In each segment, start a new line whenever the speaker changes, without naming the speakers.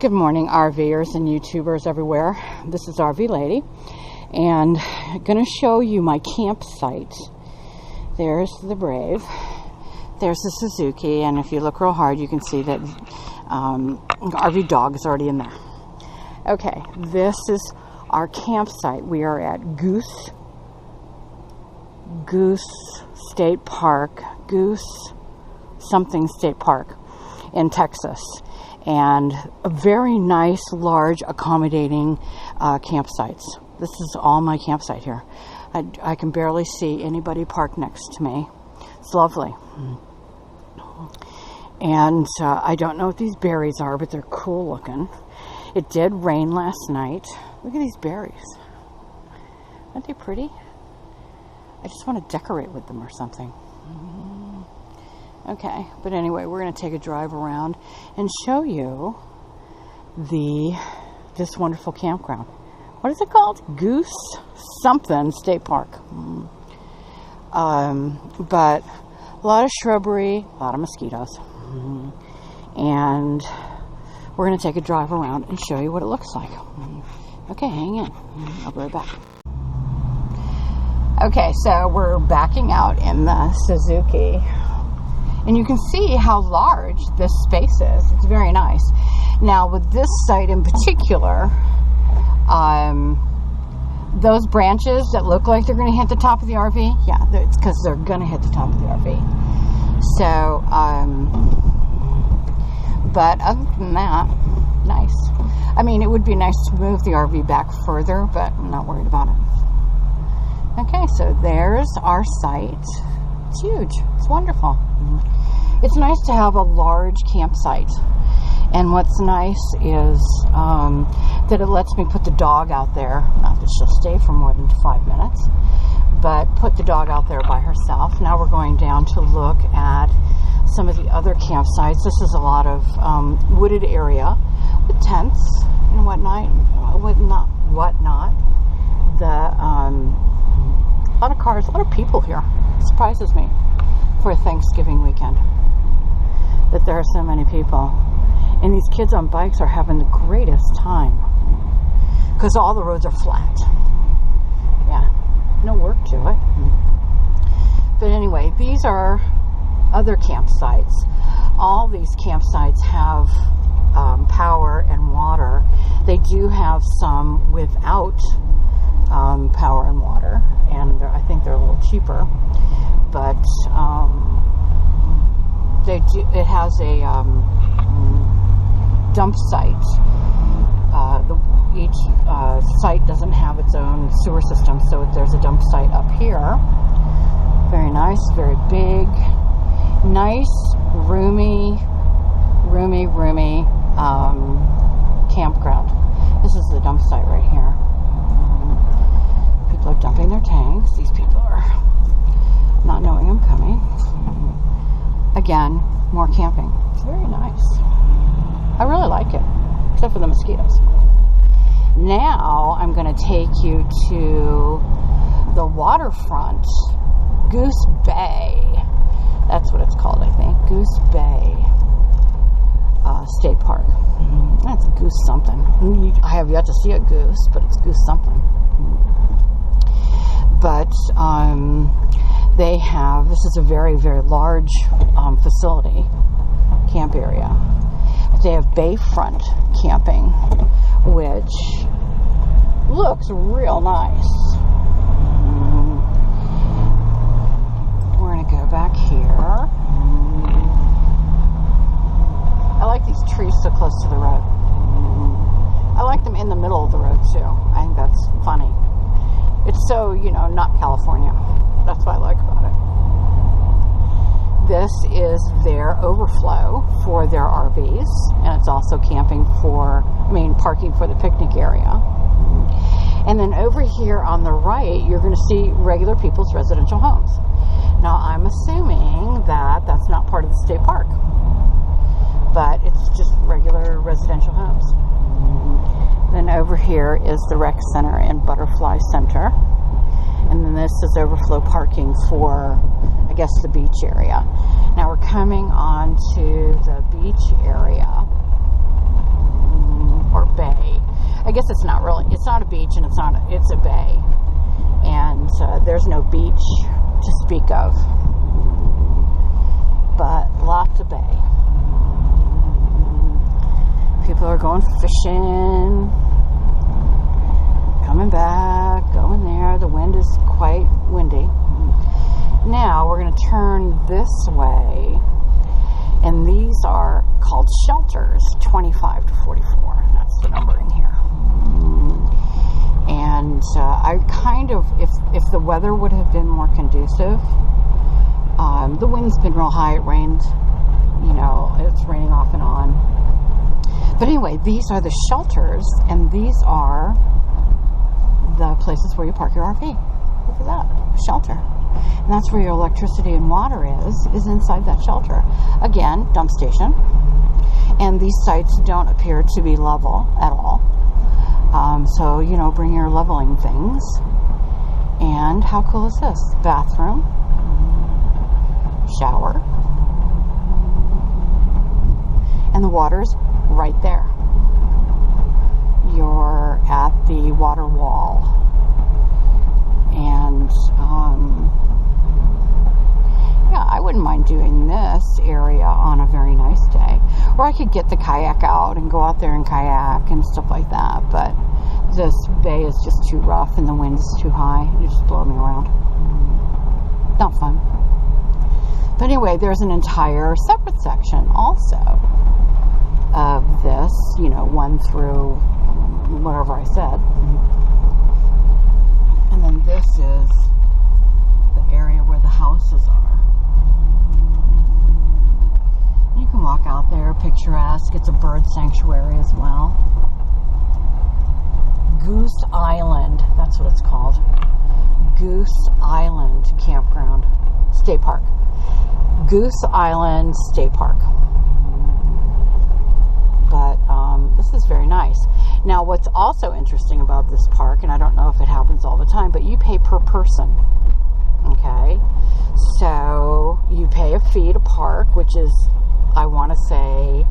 Good morning, RVers and YouTubers everywhere. This is RV Lady, and I'm going to show you my campsite. There's the Brave. There's the Suzuki, and if you look real hard, you can see that RV dog is already in there. Okay, this is our campsite. We are at Goose State Park, Goose something State Park in Texas. And a very nice, large, accommodating campsites. This is all my campsite here. I can barely see anybody parked next to me. It's lovely. And I don't know what these berries are, but they're cool looking. It did rain last night. Look at these berries. Aren't they pretty? I just want to decorate with them or something. Okay, but anyway, we're going to take a drive around and show you this wonderful campground. What is it called? Goose something State Park. But a lot of shrubbery, a lot of mosquitoes. And we're going to take a drive around and show you what it looks like. Okay, hang in. I'll be right back. Okay, so we're backing out in the Suzuki. And you can see how large this space is. It's very nice. Now, with this site in particular, those branches that look like they're going to hit the top of the RV, yeah, it's because they're going to hit the top of the RV. So, but other than that, nice. I mean, it would be nice to move the RV back further, but I'm not worried about it. Okay, so there's our site. It's huge. It's wonderful. It's nice to have a large campsite. And what's nice is that it lets me put the dog out there. Not that she'll stay for more than 5 minutes, but put the dog out there by herself. Now we're going down to look at some of the other campsites. This is a lot of wooded area with tents and whatnot. A lot of cars, a lot of people here. It surprises me for a Thanksgiving weekend that there are so many people. And these kids on bikes are having the greatest time because all the roads are flat. Yeah, no work to it. But anyway, these are other campsites. All these campsites have power and water. They do have some without power and water, and I think they're a little cheaper, but it has a dump site. Each site doesn't have its own sewer system, so there's a dump site up here. Very nice, very big, nice, roomy campground. This is the dump site right here. People are dumping their tanks. These people are not knowing I'm coming. Again, more camping. It's very nice. I really like it, except for the mosquitoes. Now I'm going to take you to the Waterfront, Goose Bay. That's what it's called, I think. Goose Bay State Park. That's Goose something. I have yet to see a goose, but it's Goose something. But they have, this is a very, very large facility, camp area. They have bayfront camping, which looks real nice. We're going to go back here. I like these trees so close to the road. I like them in the middle of the road too. I think that's funny. It's so, not California. That's what I like about it. This is their overflow for their RVs, and it's also parking for the picnic area. And then over here on the right, you're going to see regular people's residential homes. Now, I'm assuming that that's not part of the state park, but it's just regular residential homes. Then over here is the rec center and butterfly center. And then this is overflow parking for, I guess, the beach area. Now we're coming on to the beach area. guess it's not a beach, and it's a bay. And there's no beach to speak of. But lots of bay. People are going fishing, coming back, going there. The wind is quite windy. Now we're going to turn this way, and these are called shelters, 25 to 44. That's the numbering here. And I kind of, if the weather would have been more conducive, the wind's been real high. It rained, it's raining off and on. But anyway, these are the shelters, and these are the places where you park your RV. Look at that, a shelter. And that's where your electricity and water is inside that shelter. Again, dump station. And these sites don't appear to be level at all. So, bring your leveling things. And how cool is this? Bathroom. Shower. And the water's right there. You're at the water wall. And, I wouldn't mind doing this area on a very nice day. Or I could get the kayak out and go out there and kayak and stuff like that. But this bay is just too rough and the wind is too high. You just blow me around. Not fun. But anyway, there's an entire separate section also of this, one through whatever I said. And then this is the area where the houses are. You can walk out there, picturesque. It's a bird sanctuary as well. Goose Island, that's what it's called. Goose Island Campground, State Park. Goose Island State Park. But this is very nice. Now, what's also interesting about this park, and I don't know if it happens all the time, but you pay per person. Okay? So, you pay a fee to park, which is, I want to say,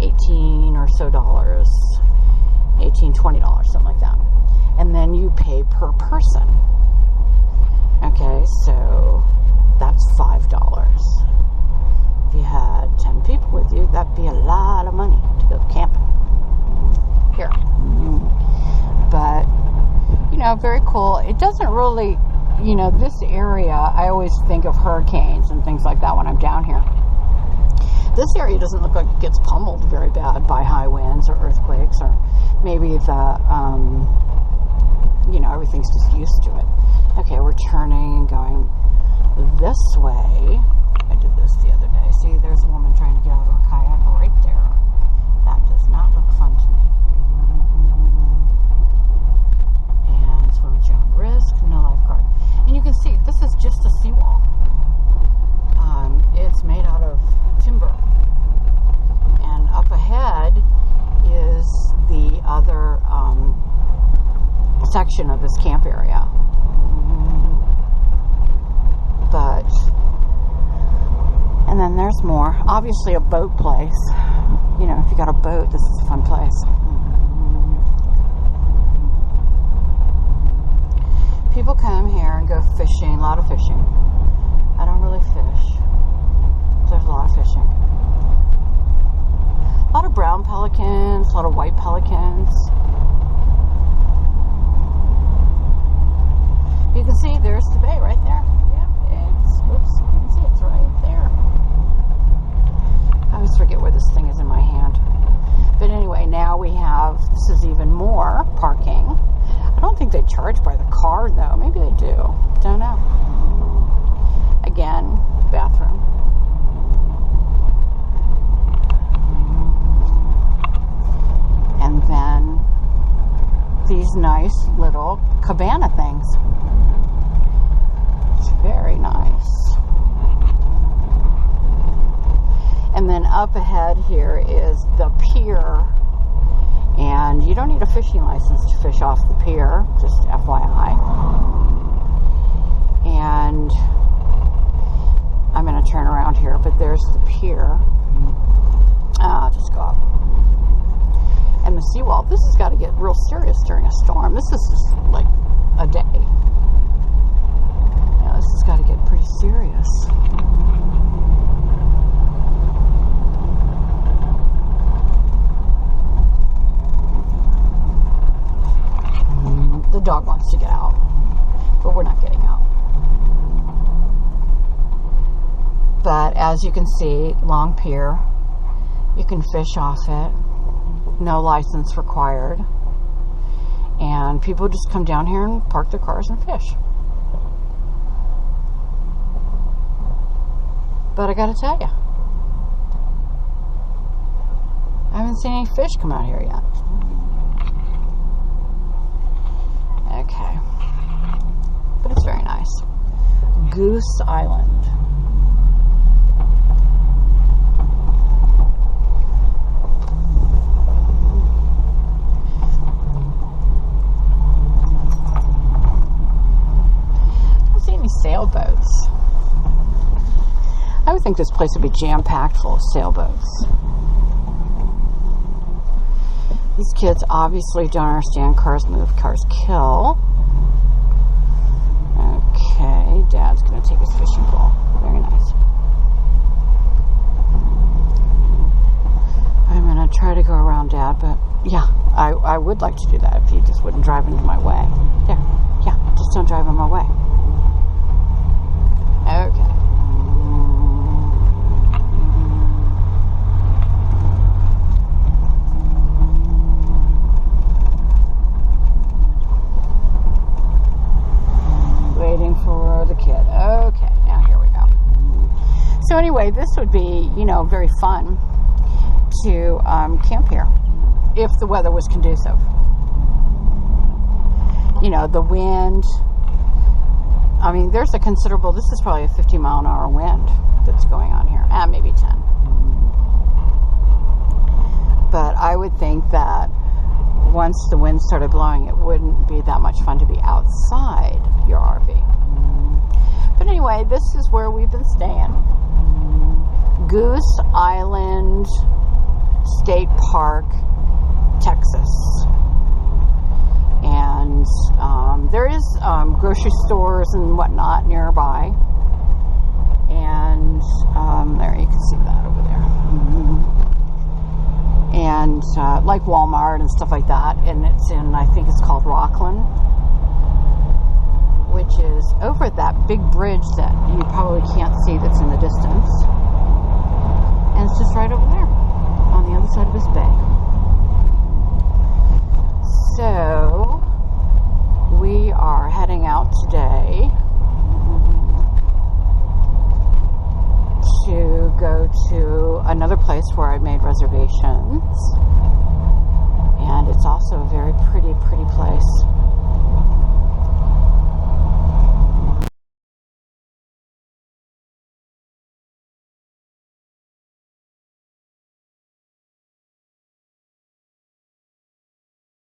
$18 or so dollars. $18, $20, something like that. And then you pay per person. Okay, so that's $5. If you had 10 people with you, that'd be a lot of money to go camping. Here. But, very cool. It doesn't really, this area, I always think of hurricanes and things like that when I'm down here. This area doesn't look like it gets pummeled very bad by high winds or earthquakes, or maybe everything's just used to it. Okay, we're turning and going this way. I did this the other day. See, there's a woman trying to get out of a kayak right there. That does not look fun to me. And swimming at risk, no lifeguard. And you can see, this is just a seawall. It's made out of timber. And up ahead is the other section of this camp area. And then there's more. Obviously a boat place. If you got a boat, this is a fun place. People come here and go fishing, a lot of fishing. I don't really fish. There's a lot of fishing. A lot of brown pelicans, a lot of white pelicans. You can see there's the bay right there. You can see it's right there. I always forget where this thing is in my hand. But anyway, now this is even more parking. I don't think they charge by the car though. Maybe they do. Don't know. Again, bathroom. And then these nice little cabana things. It's very nice. And then up ahead here is the pier. And you don't need a fishing license to fish off the pier, just FYI. And I'm going to turn around here, but there's the pier. I'll just go up. and the seawall. This has got to get real serious during a storm. This is just like a day. Yeah, this has got to get pretty serious. The dog wants to get out, but we're not getting out. But as you can see, long pier. You can fish off it. No license required. And people just come down here and park their cars and fish. But I gotta tell you, I haven't seen any fish come out here yet. Okay. But it's very nice. Goose Island. I don't see any sailboats. I would think this place would be jam-packed full of sailboats. These kids obviously don't understand cars move, cars kill. Okay, Dad's going to take his fishing pole. Very nice. I'm going to try to go around Dad, but yeah, I would like to do that if he just wouldn't drive into my way. There. Yeah, just don't drive in my way. Okay. For the kid. Okay, now here we go. So anyway, this would be, very fun to camp here if the weather was conducive. The wind. I mean, there's a considerable, this is probably a 50-mile-an-hour wind that's going on here. Maybe 10. But I would think that once the wind started blowing, it wouldn't be that much fun to be outside your RV. But anyway, this is where we've been staying. Goose Island State Park, Texas. And there is grocery stores and whatnot nearby. And there, you can see that over there. And like Walmart and stuff like that. And it's in, I think it's called Rockland, which is over that big bridge that you probably can't see that's in the distance. And it's just right over there on the other side of this bay. So we are heading out today to go to another place where I made reservations. And it's also a very pretty place.